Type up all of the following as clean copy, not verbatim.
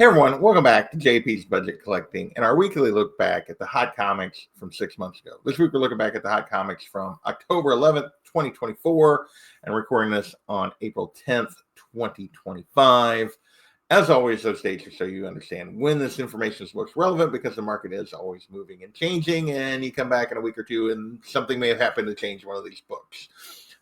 Hey everyone, welcome back to JP's Budget Collecting and our weekly look back at the hot comics from 6 months ago. This week we're looking back at the hot comics from October 11th, 2024, and recording this on April 10th, 2025. As always, those dates are so you understand when this information is most relevant, because the market is always moving and changing, and you come back in a week or two and something may have happened to change one of these books.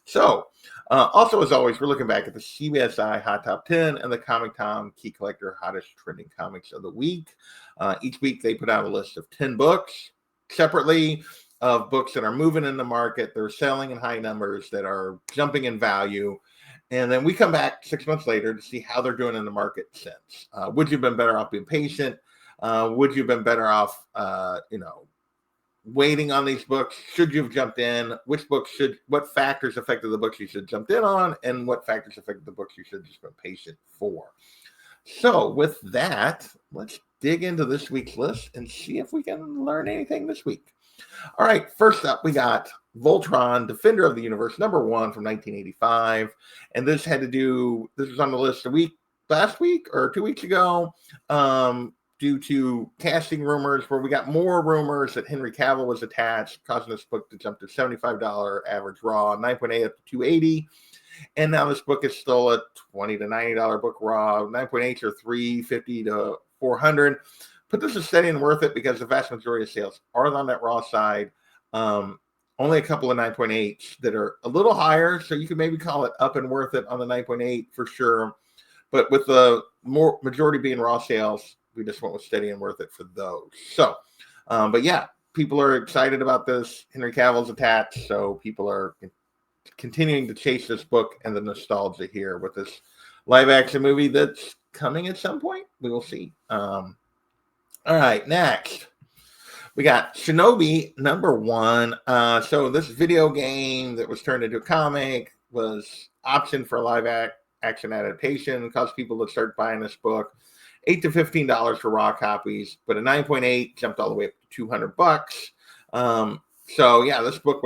So, also, as always, we're looking back at the CBSI Hot Top 10 and the Comic Tom Key Collector Hottest Trending Comics of the Week. Each week, they put out a list of 10 books separately of books that are moving in the market. They're selling in high numbers, that are jumping in value. And then we come back 6 months later to see how they're doing in the market since. Would you have been better off being patient? Would you have been better off, waiting on these books? Should you have jumped in? What factors affected the books you should have jumped in on, and what factors affected the books you should have just been patient for? So with that, let's dig into this week's list and see if we can learn anything this week. All right, first up, we got Voltron, Defender of the Universe, #1 from 1985. And this was on the list last week or 2 weeks ago, due to casting rumors, where we got more rumors that Henry Cavill was attached, causing this book to jump to $75 average raw, 9.8 up to $280. And now this book is still a $20 to $90 book raw. 9.8s are $350 to $400. But this is steady and worth it because the vast majority of sales are on that raw side. Only a couple of 9.8s that are a little higher, so you can maybe call it up and worth it on the 9.8 for sure. But with the more majority being raw sales, we just went with steady and worth it for those. So, but yeah, people are excited about this. Henry Cavill's attached, so people are continuing to chase this book and the nostalgia here with this live action movie that's coming at some point. We will see. All right, next we got Shinobi #1. So this video game that was turned into a comic was optioned for a live action adaptation, caused people to start buying this book. $8 to $15 for raw copies, but a 9.8 jumped all the way up to $200. So yeah, this book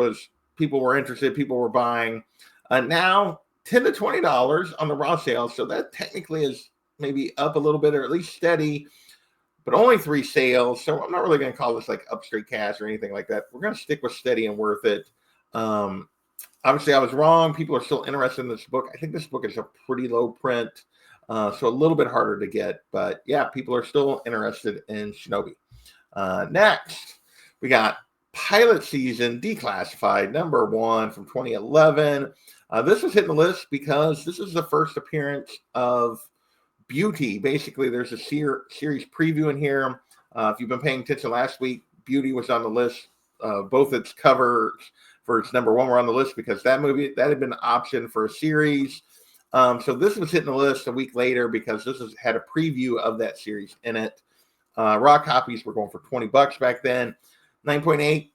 people were interested, people were buying. Now $10 to $20 on the raw sales, so that technically is maybe up a little bit, or at least steady, but only 3 sales. So I'm not really going to call this like up straight cash or anything like that. We're going to stick with steady and worth it. Obviously, I was wrong. People are still interested in this book. I think this book is a pretty low print. So a little bit harder to get, but yeah, people are still interested in Shinobi. Next, we got Pilot Season Declassified #1 from 2011. This was hitting the list because this is the first appearance of Beauty. Basically, there's a series preview in here. If you've been paying attention last week, Beauty was on the list. Both its covers for its #1 were on the list because that had been an option for a series. So this was hitting the list a week later because this had a preview of that series in it. Raw copies were going for $20 back then. 9.8,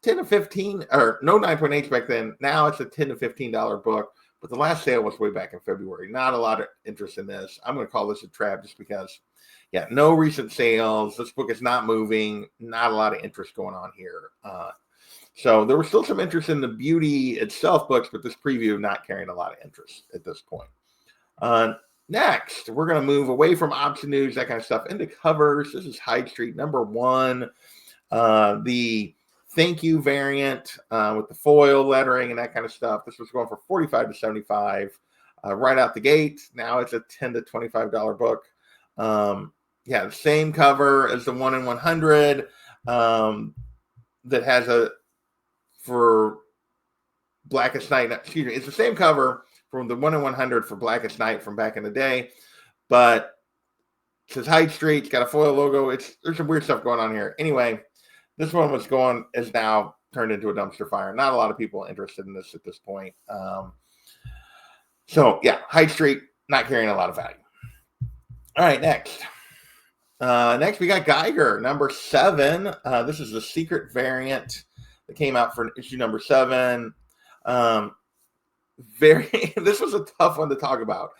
10 to 15, or no 9.8s back then. Now it's a $10 to $15 book, but the last sale was way back in February. Not a lot of interest in this. I'm going to call this a trap just because, yeah, no recent sales. This book is not moving. Not a lot of interest going on here. So there was still some interest in the Beauty itself books, but this preview not carrying a lot of interest at this point. Next, we're going to move away from option news, that kind of stuff, into covers. This is Hyde Street #1. The thank you variant with the foil lettering and that kind of stuff. This was going for $45 to $75 right out the gate. Now it's a $10 to $25 book. Yeah, the same cover as the 1 in 100 that has for Blackest Night. Excuse me, it's the same cover from the 1 in 100 for Blackest Night from back in the day, but it says Hyde Street. It's got a foil logo. There's some weird stuff going on here. Anyway, this one is now turned into a dumpster fire. Not a lot of people interested in this at this point. So yeah, Hyde Street not carrying a lot of value. All right, next. Next we got Geiger #7. This is the secret variant that came out for issue #7. This was a tough one to talk about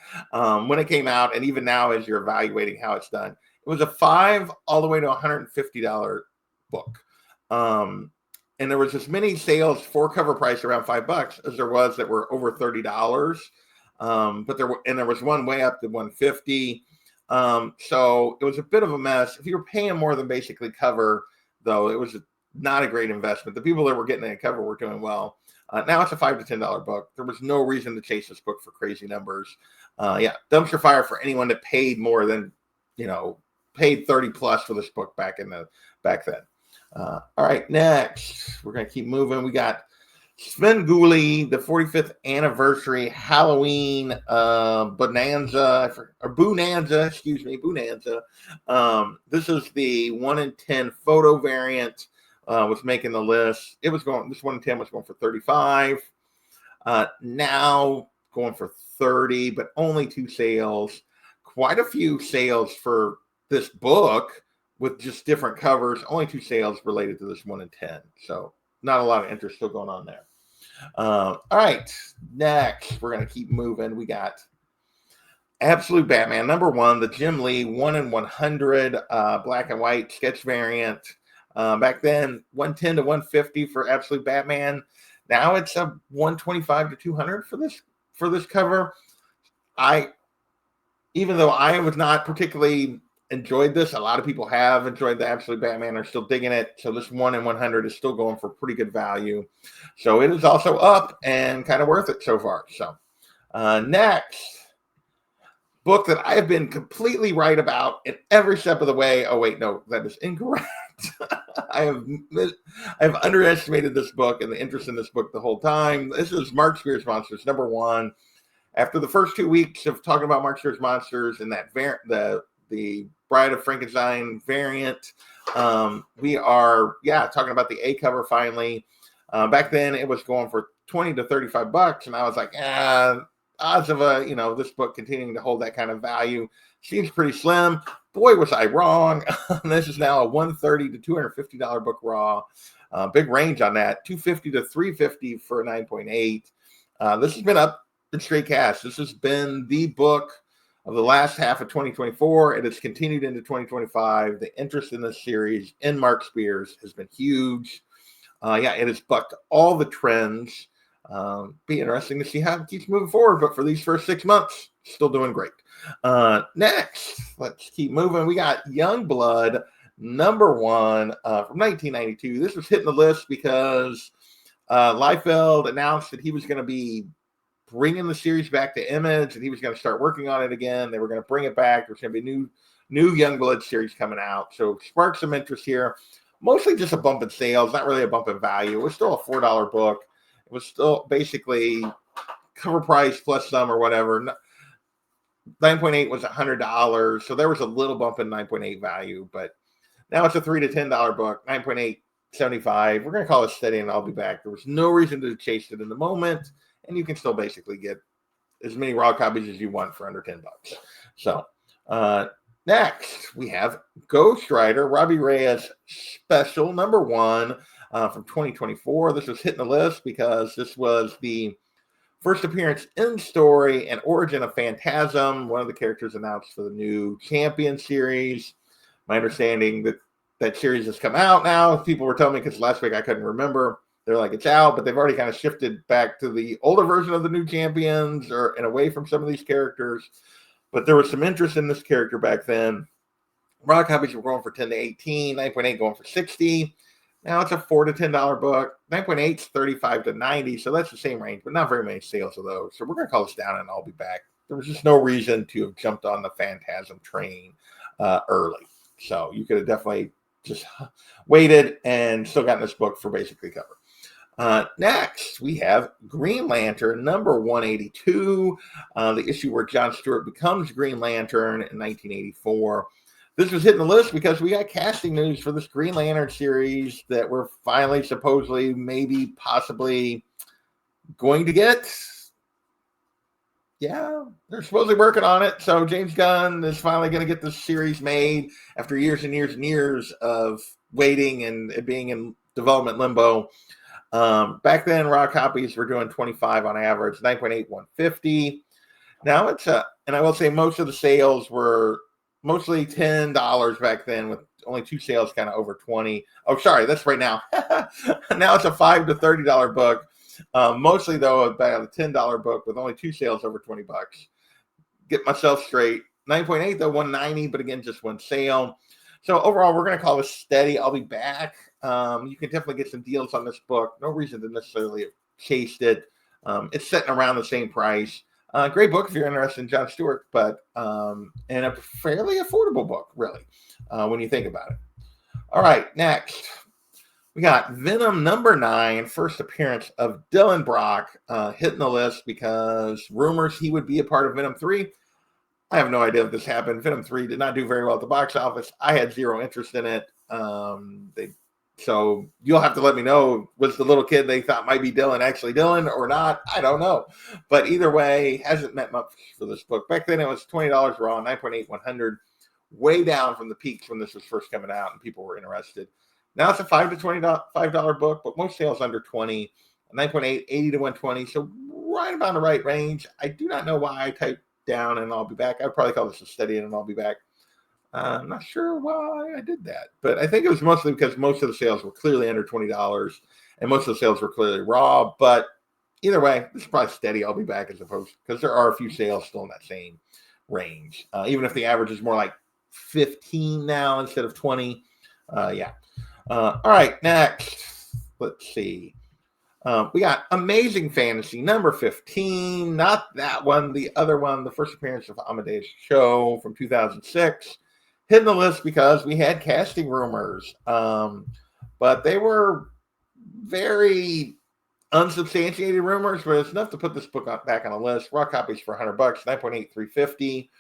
when it came out, and even now as you're evaluating how it's done. It was a $5 all the way to $150 book. And there was as many sales for cover price around $5 as there was that were over $30. But there was one way up to $150. So it was a bit of a mess. If you were paying more than basically cover, though, it was not a great investment. The people that were getting a cover were doing well. Now it's a $5 to $10 book. There was no reason to chase this book for crazy numbers. Dumpster fire for anyone that paid more than, paid 30 plus for this book back then. All right, next we're gonna keep moving. We got Svengoolie, the 45th anniversary Halloween Bonanza. This is the 1 in 10 photo variant. Was making the list. This 1 in 10 was going for 35. Now going for 30, but only 2 sales. Quite a few sales for this book with just different covers. Only 2 sales related to this 1 in 10. So not a lot of interest still going on there. All right, next we're going to keep moving. We got Absolute Batman #1, the Jim Lee 1 in 100 black and white sketch variant. Back then, 110 to 150 for Absolute Batman. Now it's a 125 to 200 for this cover. Even though I was not particularly enjoyed this, a lot of people have enjoyed the Absolute Batman, are still digging it. So this 1 in 100 is still going for pretty good value. So it is also up and kind of worth it so far. So next book that I have been completely right about in every step of the way. Oh wait, no, that is incorrect. I have underestimated this book and the interest in this book the whole time. This is Mark Spears Monsters #1. After the first 2 weeks of talking about Mark Spears Monsters and that the Bride of Frankenstein variant, we are talking about the A cover finally. Back then it was going for 20 to 35 bucks, and I was like, odds of this book continuing to hold that kind of value seems pretty slim. Boy, was I wrong. This is now a $130 to $250 book raw. Big range on that. $250 to $350 for a 9.8. This has been up in straight cash. This has been the book of the last half of 2024. It has continued into 2025. The interest in this series in Mark Spears has been huge. It has bucked all the trends. Be interesting to see how it keeps moving forward. But for these first 6 months, still doing great. Next, let's keep moving. We got Youngblood #1 from 1992. This was hitting the list because Liefeld announced that he was going to be bringing the series back to Image, and he was going to start working on it again. They were going to bring it back. There's going to be a new Youngblood series coming out. So sparked some interest here. Mostly just a bump in sales, not really a bump in value. It was still a $4 book. It was still basically cover price plus some or whatever. 9.8 was $100, so there was a little bump in 9.8 value, but now it's a $3 to $10 book. 9.8, $75. We're going to call it steady, and I'll be back. There was no reason to chase it in the moment, and you can still basically get as many raw copies as you want for under $10. So next we have Ghost Rider, Robbie Reyes special #1 from 2024. This was hitting the list because this was the first appearance in story and origin of Phantasm, one of the characters announced for the new Champion series. My understanding that series has come out now. People were telling me, because last week I couldn't remember. They're like, it's out, but they've already kind of shifted back to the older version of the new Champions and away from some of these characters. But there was some interest in this character back then. Raw copies were going for 10 to 18, 9.8 going for 60. Now it's a $4 to $10 book. 9.8 is 35 to 90, so that's the same range, but not very many sales of those. So we're going to call this down, and I'll be back. There was just no reason to have jumped on the Phantasm train early. So you could have definitely just waited and still gotten this book for basically cover. Next, we have Green Lantern #182, the issue where John Stewart becomes Green Lantern in 1984. This was hitting the list because we got casting news for this Green Lantern series that we're finally, supposedly, maybe, possibly going to get. Yeah, they're supposedly working on it. So James Gunn is finally going to get this series made after years and years and years of waiting and it being in development limbo. Back then, raw copies were doing 25 on average, 9.8, 150. Now it's and I will say most of the sales were mostly $10 back then, with only 2 sales kind of over 20. Oh, sorry, that's right now. Now it's a $5 to $30 book. Mostly though about a $10 book with only 2 sales over $20. Get myself straight. 9.8 though, 190, but again, just one sale. So overall, we're going to call this steady. I'll be back. You can definitely get some deals on this book. No reason to necessarily have chased it. It's sitting around the same price. Great book if you're interested in John Stewart, but and a fairly affordable book, really, when you think about it. All right, next. We got Venom #9, first appearance of Dylan Brock, hitting the list because rumors he would be a part of Venom 3. I have no idea if this happened. Venom 3 did not do very well at the box office. I had zero interest in it. So you'll have to let me know, was the little kid they thought might be Dylan actually Dylan or not? I don't know. But either way, hasn't met much for this book. Back then it was $20 raw, 9.8, 100, way down from the peaks when this was first coming out and people were interested. Now it's a $5 to $25 book, but most sales under 20, 9.8, 80 to 120. So right about the right range. I do not know why I typed down and I'll be back. I'd probably call this a steady and I'll be back. I'm not sure why I did that, but I think it was mostly because most of the sales were clearly under $20 and most of the sales were clearly raw. But either way, this is probably steady. I'll be back as opposed because there are a few sales still in that same range. Even if the average is more like 15 now instead of 20. Yeah. All right, next. Let's see. We got Amazing Fantasy #15. Not that one, the other one, the first appearance of Amadeus Cho from 2006. Hitting the list because we had casting rumors. But they were very unsubstantiated rumors, but it's enough to put this book back on the list. Raw copies for $100, 9.8, 350.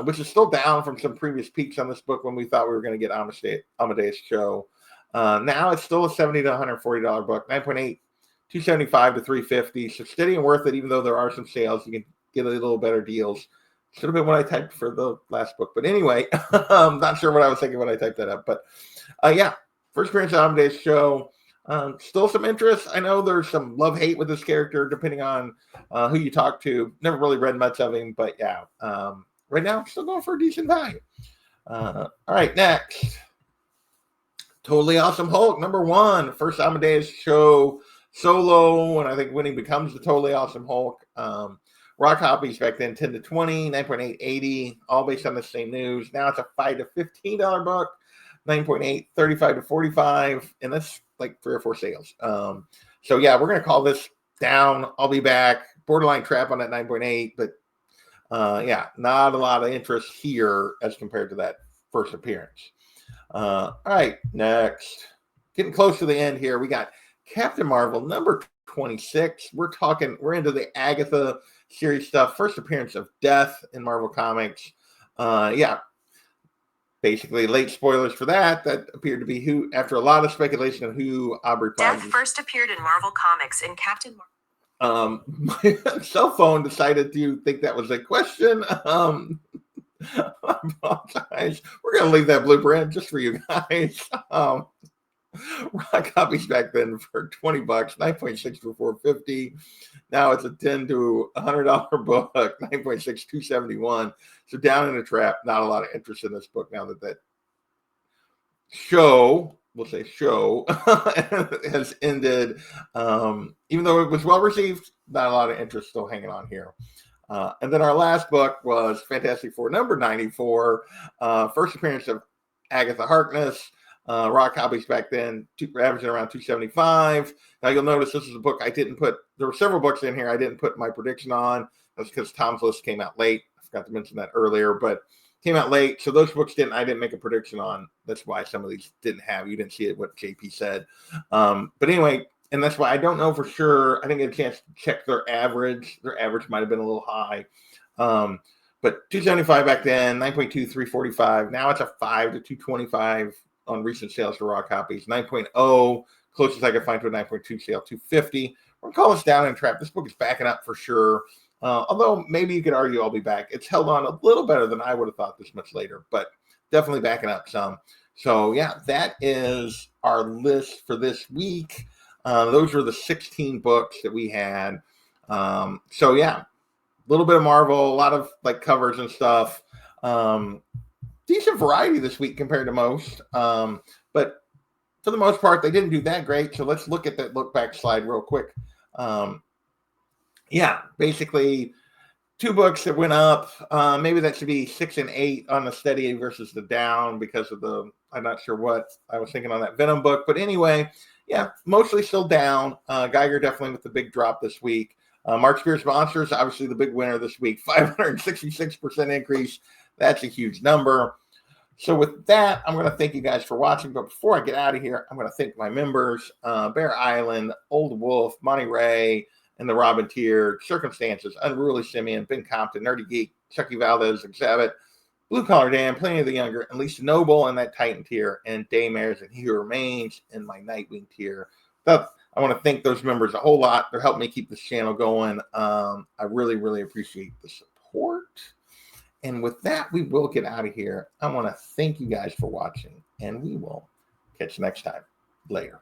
Which is still down from some previous peaks on this book when we thought we were going to get Amadeus Cho. Now it's still a $70 to $140 book, 9.8, 275 to 350. So steady and worth it, even though there are some sales. You can get a little better deals. Should have been what I typed for the last book. But anyway, I'm not sure what I was thinking when I typed that up. But yeah, first appearance of Amadeus Cho. Still some interest. I know there's some love-hate with this character, depending on who you talk to. Never really read much of him, but yeah. Right now, I'm still going for a decent value. All right, next. Totally Awesome Hulk, #1. First Amadeus Cho solo, and I think when he becomes the Totally Awesome Hulk. Raw copies back then, 10 to 20, 9.8, 80, all based on the same news. Now it's a $5 to $15 book, 9.8, 35 to 45, and that's like 3 or 4 sales. So yeah, we're going to call this down. I'll be back. Borderline trap on that 9.8, but yeah, not a lot of interest here as compared to that first appearance. All right, next. Getting close to the end here. We got Captain Marvel #26. We're into the Agatha series stuff. First appearance of Death in Marvel Comics. Yeah, basically late spoilers for that. That appeared to be who, after a lot of speculation of who Aubrey Plaza. Death first appeared in Marvel Comics in Captain Marvel. My cell phone decided to think that was a question. I apologize. We're going to leave that blooper in just for you guys. Raw copies back then for $20, 9.6 for $450. Now it's a $10 to $100 book, 9.6, 271. So down in the trap. Not a lot of interest in this book now that show has ended. Even though it was well received, not a lot of interest still hanging on here. And then our last book was Fantastic Four #94, first appearance of Agatha Harkness. Raw copies back then, averaging around 275. Now you'll notice this is a book I didn't put. There were several books in here I didn't put my prediction on. That's because Tom's list came out late. I forgot to mention that earlier, but came out late. So those books I didn't make a prediction on. That's why some of these you didn't see it, what JP said. But anyway, and that's why I don't know for sure. I didn't get a chance to check their average. Their average might have been a little high. But 275 back then, 9.2, 345. Now it's a 5 to 225 on recent sales for raw copies. 9.0, closest I could find to a 9.2 sale, 250. We're going to call this down and trap. This book is backing up for sure. Although maybe you could argue I'll be back. It's held on a little better than I would have thought this much later, but definitely backing up some. So yeah, that is our list for this week. Those were the 16 books that we had. So yeah, a little bit of Marvel, a lot of like covers and stuff. Decent variety this week compared to most. But for the most part, they didn't do that great. So let's look at that look back slide real quick. Yeah, basically two books that went up. Maybe that should be 6 and 8 on the steady versus the down because of the, I'm not sure what I was thinking on that Venom book. But anyway, yeah, mostly still down. Geiger definitely with the big drop this week. Mark Spears Monsters, obviously the big winner this week, 566% increase. That's a huge number. So with that, I'm going to thank you guys for watching. But before I get out of here, I'm going to thank my members, Bear Island, Old Wolf, Monty Ray, and the Robin Tier, Circumstances, Unruly Simeon, Ben Compton, Nerdy Geek, Chucky Valdez, Exhibit, Blue Collar Dan, Plenty of the Younger, and Lisa Noble in that Titan tier, and Daymares and He Who Remains in my Nightwing tier. I want to thank those members a whole lot. They're helping me keep this channel going. I really, really appreciate the support. And with that, we will get out of here. I want to thank you guys for watching, and we will catch you next time. Later.